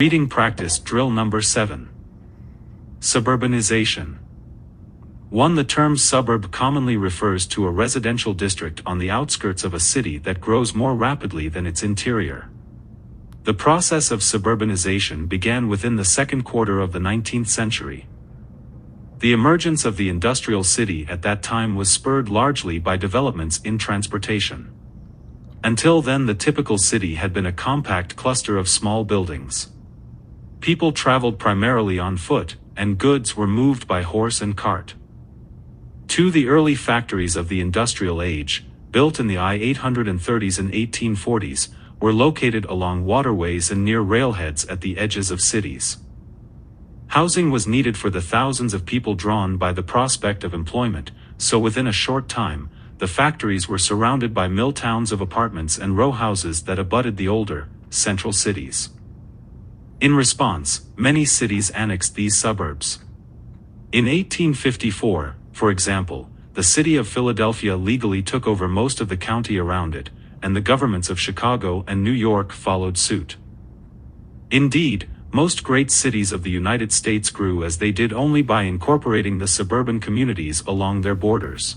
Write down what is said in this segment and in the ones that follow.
Reading practice drill number 7. Suburbanization. 1. The term suburb commonly refers to a residential district on the outskirts of a city that grows more rapidly than its interior. The process of suburbanization began within the second quarter of the 19th century. The emergence of the industrial city at that time was spurred largely by developments in transportation. Until then, the typical city had been a compact cluster of small buildings. People traveled primarily on foot, and goods were moved by horse and cart. 2. The early factories of the industrial age, built in the I-830s and 1840s, were located along waterways and near railheads at the edges of cities. Housing was needed for the thousands of people drawn by the prospect of employment, so within a short time, the factories were surrounded by mill towns of apartments and row houses that abutted the older, central cities. In response, many cities annexed these suburbs. In 1854, for example, the city of Philadelphia legally took over most of the county around it, and the governments of Chicago and New York followed suit. Indeed, most great cities of the United States grew as they did only by incorporating the suburban communities along their borders.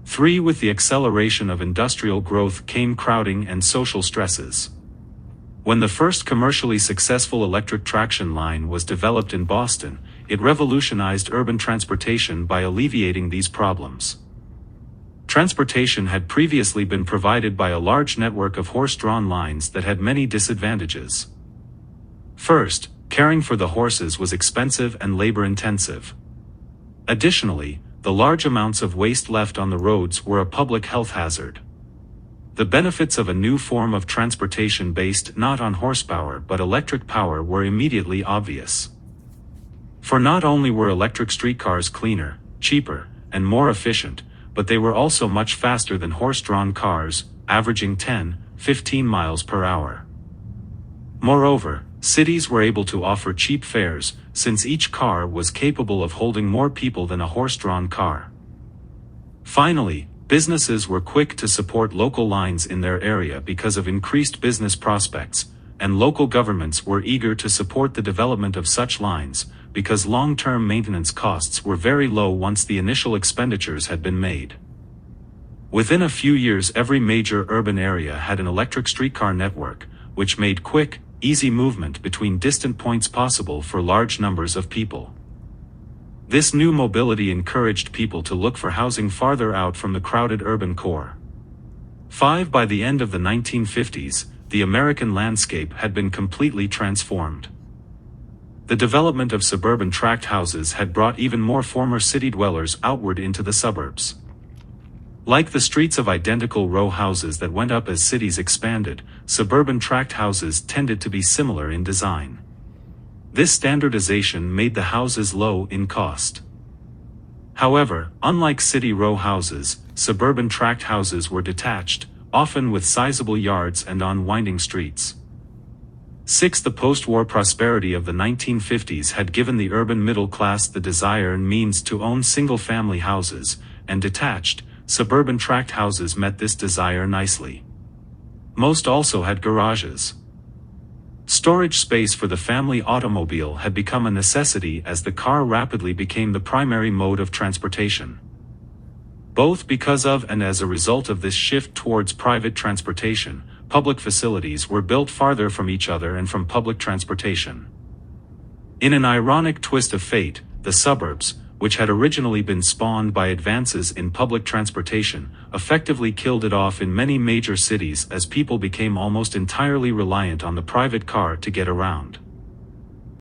3. With the acceleration of industrial growth came crowding and social stresses. When the first commercially successful electric traction line was developed in Boston, it revolutionized urban transportation by alleviating these problems. Transportation had previously been provided by a large network of horse-drawn lines that had many disadvantages. First, caring for the horses was expensive and labor-intensive. Additionally, the large amounts of waste left on the roads were a public health hazard. The benefits of a new form of transportation based not on horsepower but electric power were immediately obvious. For not only were electric streetcars cleaner, cheaper, and more efficient, but they were also much faster than horse-drawn cars, averaging 10–15 miles per hour. Moreover, cities were able to offer cheap fares, since each car was capable of holding more people than a horse-drawn car. Finally, businesses were quick to support local lines in their area because of increased business prospects, and local governments were eager to support the development of such lines, because long-term maintenance costs were very low once the initial expenditures had been made. Within a few years, every major urban area had an electric streetcar network, which made quick, easy movement between distant points possible for large numbers of people. This new mobility encouraged people to look for housing farther out from the crowded urban core. 5. By the end of the 1950s, the American landscape had been completely transformed. The development of suburban tract houses had brought even more former city dwellers outward into the suburbs. Like the streets of identical row houses that went up as cities expanded, suburban tract houses tended to be similar in design. This standardization made the houses low in cost. However, unlike city row houses, suburban tract houses were detached, often with sizable yards and on winding streets. 6. The post-war prosperity of the 1950s had given the urban middle class the desire and means to own single-family houses, and detached, suburban tract houses met this desire nicely. Most also had garages. Storage space for the family automobile had become a necessity as the car rapidly became the primary mode of transportation. Both because of and as a result of this shift towards private transportation, public facilities were built farther from each other and from public transportation. In an ironic twist of fate, the suburbs, which had originally been spawned by advances in public transportation, effectively killed it off in many major cities as people became almost entirely reliant on the private car to get around.